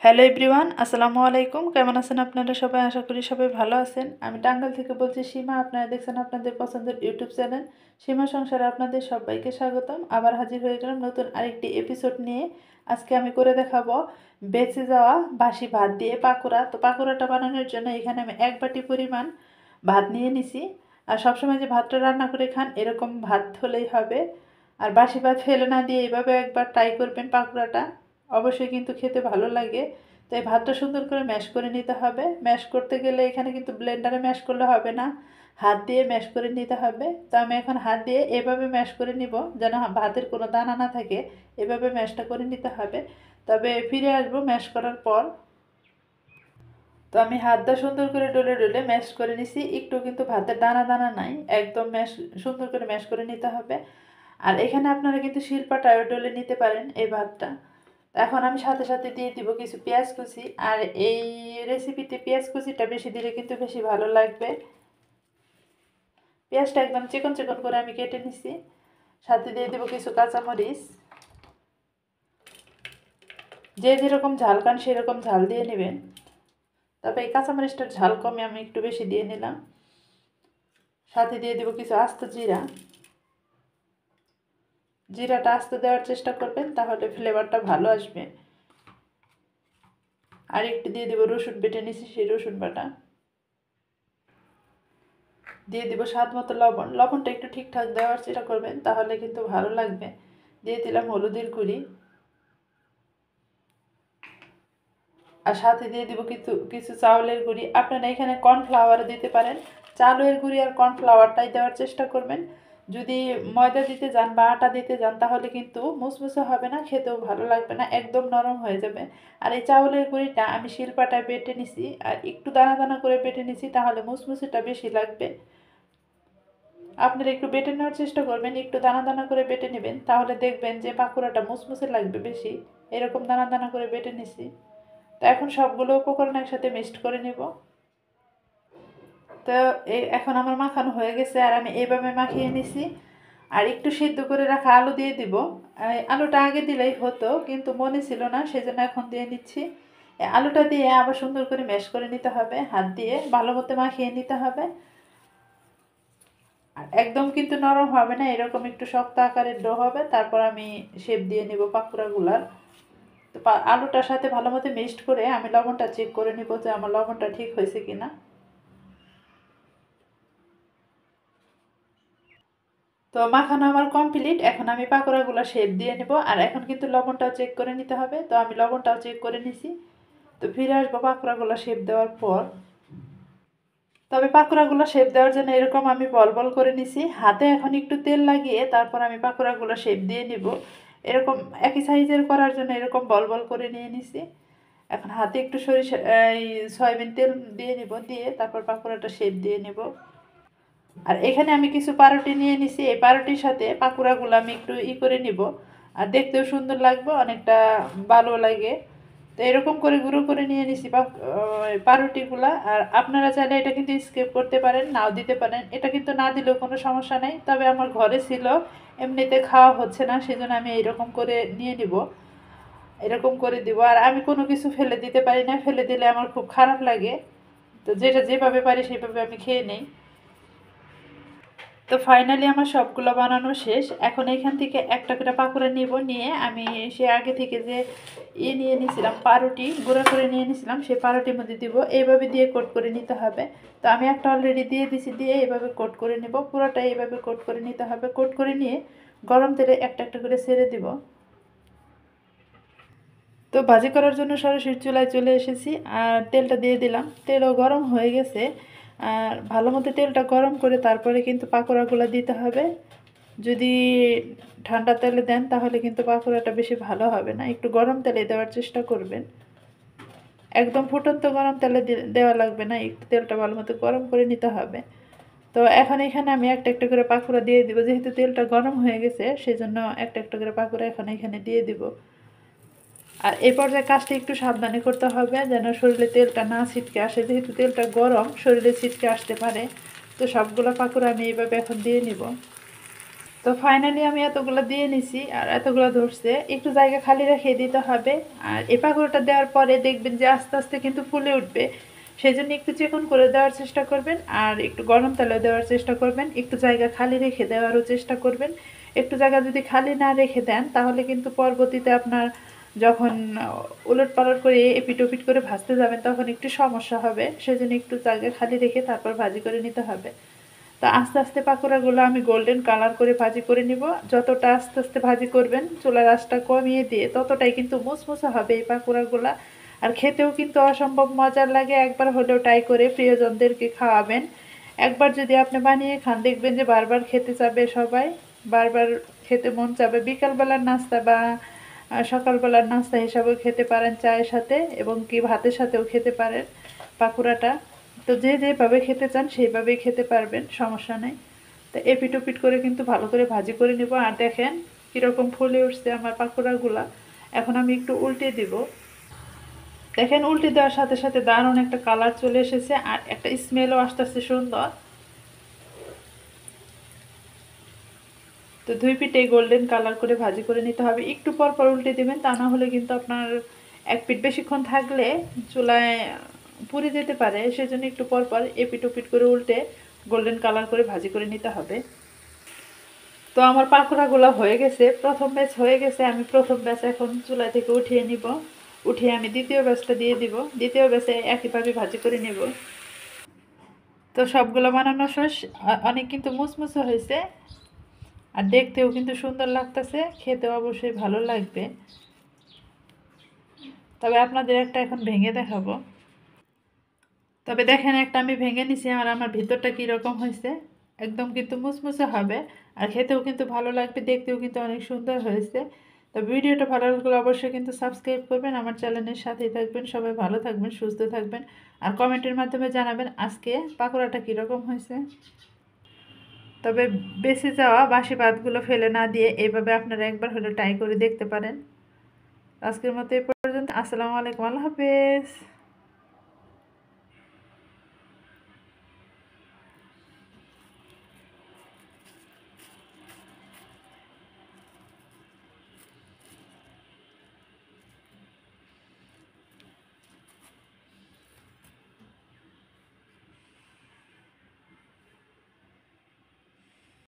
Hello everyone, আসসালামু আলাইকুম। কেমন আছেন আপনারা সবাই? আশা করি সবাই ভালো আছেন। আমি টাঙ্গাইল থেকে বলছি সীমা। আপনারা দেখছেন আপনাদের পছন্দের ইউটিউব চ্যানেল সীমা সংসারে। আপনাদের সবাইকে স্বাগতম। আবার হাজির হয়ে গেলাম নতুন আরেকটি এপিসোড নিয়ে। আজকে আমি করে দেখাবো বেঁচে যাওয়া বাসি ভাত দিয়ে পাকোড়া। তো পাকোড়াটা বানানোর জন্য এখানে আমি 1 বাটি পরিমাণ ভাত নিয়ে নিছি। আর সবসময় যে ভাতটা রান্না করে খান এরকম ভাত হলেই হবে। আর বাসি ভাত ফেলে না দিয়ে এইভাবে একবার ট্রাই করবেন পাকোড়াটা, অবশ্যই কিন্তু খেতে ভালো লাগে। তো এই ভাতটা সুন্দর করে ম্যাশ করে নিতে হবে। ম্যাশ করতে গেলে এখানে কিন্তু ব্লেন্ডারে ম্যাশ করলে হবে না, হাত দিয়ে ম্যাশ করে নিতে হবে। তো আমি এখন হাত দিয়ে এভাবে ম্যাশ করে নিব যেন ভাতের কোনো দানা না থাকে। এভাবে ম্যাশটা করে নিতে হবে। তবে ফিরে আসবো ম্যাশ করার পর। তো আমি হাতটা সুন্দর করে ডলে ডলে ম্যাশ করে নিছি। একটু কিন্তু ভাতের দানা দানা নাই, একদম ম্যাশ সুন্দর করে ম্যাশ করে নিতে হবে। আর এখানে আপনারা কিন্তু শিলপাটায় ডলে নিতে পারেন এই ভাতটা। এখন আমি সাথে সাথে দিয়ে দিব কিছু পেঁয়াজ কুচি। আর এই রেসিপিতে পেঁয়াজ কুচিটা বেশি দিলে কিন্তু বেশি ভালো লাগবে। পেঁয়াজটা একদম চিকন চিকন করে আমি কেটে নিছি। সাথে দিয়ে দেবো কিছু কাঁচামরিচ। যে যেরকম ঝাল খান সেরকম ঝাল দিয়ে নেবেন। তবে এই কাঁচামরিচটার ঝাল কমে আমি একটু বেশি দিয়ে নিলাম। সাথে দিয়ে দেবো কিছু আস্ত জিরা। জিরাটা আস্ত দেওয়ার চেষ্টা করবেন, তাহলে ফ্লেভারটা ভালো আসবে। আর একটু দিয়ে দেবো রসুন বেটে নিছি, সেই রসুন বাটা দিয়ে দিব। স্বাদ মতো লবণ। লবণটা একটু ঠিকঠাক দেওয়ার চেষ্টা করবেন, তাহলে কিন্তু ভালো লাগবে। দিয়ে দিলাম হলুদের গুঁড়ি। আর সাথে দিয়ে দিব কিছু কিছু চাউলের গুঁড়ি। আপনারা এখানে কর্নফ্লাওয়ার দিতে পারেন। চাউলের গুঁড়ি আর কর্নফ্লাওয়ারটাই দেওয়ার চেষ্টা করবেন। যদি ময়দা দিতে যান বা আটা দিতে যান তাহলে কিন্তু মুসমুসে হবে না, খেতেও ভালো লাগবে না, একদম নরম হয়ে যাবে। আর এই চাউলের গুঁড়িটা আমি শিলপাটায় বেটে নিছি, আর একটু দানা দানা করে বেটে নিছি, তাহলে মুসমুসেটা বেশি লাগবে। আপনারা একটু বেটে নেওয়ার চেষ্টা করবেন, একটু দানা দানা করে বেটে নেবেন, তাহলে দেখবেন যে পাকোড়াটা মুসমুসে লাগবে বেশি। এরকম দানা দানা করে বেটে নিছি। তো এখন সবগুলো উপকরণ একসাথে মিক্সড করে নিব। তো এখন আমার মাখানো হয়ে গেছে, আর আমি এইভাবে মাখিয়ে নিছি। আর একটু সিদ্ধ করে রাখা আলু দিয়ে দিব। আলুটা আগে দিলেই হতো, কিন্তু মনে ছিল না, সেজন্য এখন দিয়ে নিচ্ছি। আলুটা দিয়ে আবার সুন্দর করে ম্যাশ করে নিতে হবে, হাত দিয়ে ভালো মতো মাখিয়ে নিতে হবে। আর একদম কিন্তু নরম হবে না, এরকম একটু শক্ত আকারের ডো হবে। তারপর আমি শেপ দিয়ে নেব পাকোড়াগুলার। তো আলুটার সাথে ভালো মতো মিক্সড করে আমি লবণটা চেক করে নিব যে আমার লবণটা ঠিক হয়েছে কিনা। তো মাখানো আমার কমপ্লিট। এখন আমি পাকোড়াগুলো শেপ দিয়ে নেব। আর এখন কিন্তু লবণটাও চেক করে নিতে হবে, তো আমি লবণটাও চেক করে নিছি। তো ফিরে আসবো পাকোড়াগুলো শেপ দেওয়ার পর। তবে পাকোড়াগুলো শেপ দেওয়ার জন্য এরকম আমি বল বল করে নিছি। হাতে এখন একটু তেল লাগিয়ে তারপর আমি পাকোড়াগুলো শেপ দিয়ে নিব। এরকম একই সাইজের করার জন্য এরকম বল বল করে নিয়ে নিছি। এখন হাতে একটু সরিষা এই সয়াবিন তেল দিয়ে নিব, দিয়ে তারপর পাকোড়াটা শেপ দিয়ে নেব। আর এখানে আমি কিছু পাউরুটি নিয়ে নিছি। এই পাউরুটির সাথে পাকোড়াগুলো আমি একটু করে নিব। আর দেখতেও সুন্দর লাগবে, অনেকটা ভালো লাগে। তো এরকম করে গুঁড়ো করে নিয়ে নিছি পাউরুটিগুলা। আর আপনারা চাইলে এটা কিন্তু স্কিপ করতে পারেন, নাও দিতে পারেন। এটা কিন্তু না দিলেও কোনো সমস্যা নেই, তবে আমার ঘরে ছিল, এমনিতে খাওয়া হচ্ছে না, সেজন্য আমি এরকম করে নিয়ে নিব। এরকম করে দিব। আর আমি কোনো কিছু ফেলে দিতে পারি না, ফেলে দিলে আমার খুব খারাপ লাগে। তো যেটা যেভাবে পারি সেভাবে আমি খেয়ে নেই। তো ফাইনালি আমার সবগুলো বানানো শেষ। এখন এখান থেকে একটা করে পাকোড়া নিব, নিয়ে আমি সে আগে থেকে যে নিয়ে নিয়েছিলাম পাউরুটি গুঁড়া করে নিয়ে নিয়েছিলাম, সেই পাউরুটির মধ্যে দিব। এইভাবে দিয়ে কোট করে নিতে হবে। তো আমি একটা অলরেডি দিয়ে দিছি, দিয়ে এইভাবে কোট করে নেব। পুরোটা এইভাবে কোট করে নিতে হবে। কোট করে নিয়ে গরম তেলে একটা একটা করে ছেড়ে দিব। তো ভাজি করার জন্য সরাসরি চুলায় চলে এসেছি, আর তেলটা দিয়ে দিলাম। তেলও গরম হয়ে গেছে। আর ভালো মতো তেলটা গরম করে তারপরে কিন্তু পাকোড়াগুলো দিতে হবে। যদি ঠান্ডা তেলে দেন তাহলে কিন্তু পাকোড়াটা বেশি ভালো হবে না, একটু গরম তেলে দেওয়ার চেষ্টা করবেন। একদম ফুটন্ত গরম তেলে দেওয়া লাগবে না, একটু তেলটা ভালো মতো গরম করে নিতে হবে। তো এখন এখানে আমি একটা একটা করে পাকোড়া দিয়ে দিব। যেহেতু তেলটা গরম হয়ে গেছে সেজন্য একটা একটা করে পাকোড়া এখন এখানে দিয়ে দিব। আর এই পর্যায়ে কাজটা একটু সাবধানে করতে হবে যেন শরীরে তেলটা না ছিটকে আসে, যেহেতু তেলটা গরম শরীরে ছিটকে আসতে পারে। তো সবগুলো পাকোড়া আমি এইভাবে এখন দিয়ে নিব। তো তো ফাইনালি আমি এতগুলো দিয়ে নিছি আর এতগুলো ধরছে, একটু জায়গা খালি রেখে দিতে হবে। আর এই পাকোড়াটা দেওয়ার পরে দেখবেন যে আস্তে আস্তে কিন্তু ফুলে উঠবে, সেই জন্য একটু চিকন করে দেওয়ার চেষ্টা করবেন আর একটু গরম তেলে দেওয়ার চেষ্টা করবেন, একটু জায়গা খালি রেখে দেওয়ারও চেষ্টা করবেন। একটু জায়গা যদি খালি না রেখে দেন তাহলে কিন্তু পরবর্তীতে আপনার যখন উলট পালট করে এপিট ওপিট করে ভাজতে যাবেন তখন একটু সমস্যা হবে, সেজন্য একটু জায়গা খালি রেখে তারপর ভাজি করে নিতে হবে। তো আস্তে আস্তে পাকোড়াগুলো আমি গোল্ডেন কালার করে ভাজি করে নিব। যতটা আস্তে আস্তে ভাজি করবেন চুলার আঁচটা কমিয়ে দিয়ে ততটাই কিন্তু মুসমুসে হবে এই পাকোড়াগুলো। আর খেতেও কিন্তু অসম্ভব মজার লাগে, একবার হলেও ট্রাই করে প্রিয়জনদেরকে খাওয়াবেন। একবার যদি আপনি বানিয়ে খান দেখবেন যে বারবার খেতে চাবে সবাই, বারবার খেতে মন চাবে। বিকালবেলার নাস্তা বা সকালবেলার নাস্তা হিসাবেও খেতে পারেন চায়ের সাথে, এবং কি ভাতের সাথেও খেতে পারেন পাকোড়াটা। তো যে যেভাবে খেতে চান সেইভাবেই খেতে পারবেন, সমস্যা নেই। তো এপিট ওপিট করে কিন্তু ভালো করে ভাজি করে নেব। আর দেখেন কীরকম ফুলে উঠছে আমার পাকোড়াগুলা। এখন আমি একটু উল্টে দিব। দেখেন উল্টে দেওয়ার সাথে সাথে দারুণ একটা কালার চলে এসেছে আর একটা স্মেলও আসতেছে সুন্দর। তো দুই পিঠেই গোল্ডেন কালার করে ভাজি করে নিতে হবে, একটু পর পর উল্টে দেবেন, তা না হলে কিন্তু আপনার এক পিঠ বেশিক্ষণ থাকলে চুলায় পুড়ে যেতে পারে, সেজন্য একটু পর পর এপিট ওপিট করে উল্টে গোল্ডেন কালার করে ভাজি করে নিতে হবে। তো আমার পাকোড়াগুলো হয়ে গেছে, প্রথম ব্যাচ হয়ে গেছে, আমি প্রথম ব্যাচ এখন চুলা থেকে উঠিয়ে নিব। উঠিয়ে আমি দ্বিতীয় ব্যাচটা দিয়ে দিব, দ্বিতীয় ব্যাচে একইভাবে ভাজি করে নিব। তো সবগুলো বানানো শেষ, অনেক কিন্তু মুসমুসে হয়েছে আর দেখতেও কিন্তু সুন্দর লাগতেছে, খেতেও অবশ্যই ভালো লাগবে। তবে আপনাদের একটা এখন ভেঙে দেখাবো। তবে দেখেন একটা আমি ভেঙে নিছি, আর আমার ভিতরটা কীরকম হয়েছে, একদম কিন্তু মুসমুসে হবে আর খেতেও কিন্তু ভালো লাগবে, দেখতেও কিন্তু অনেক সুন্দর হয়েছে। তো ভিডিওটা ভালো লাগলে অবশ্যই কিন্তু সাবস্ক্রাইব করবেন, আমার চ্যানেলের সাথেই থাকবেন। সবাই ভালো থাকবেন, সুস্থ থাকবেন আর কমেন্টের মাধ্যমে জানাবেন আজকে পাকোড়াটা কীরকম হয়েছে। তবে বেঁচে যাওয়া বাসি ভাতগুলো ফেলে না দিয়ে এইভাবে আপনারা একবার হলে ট্রাই করে দেখতে পারেন। আজকের মতো এই পর্যন্ত। আসসালামু আলাইকুম, আল্লাহ হাফেজ।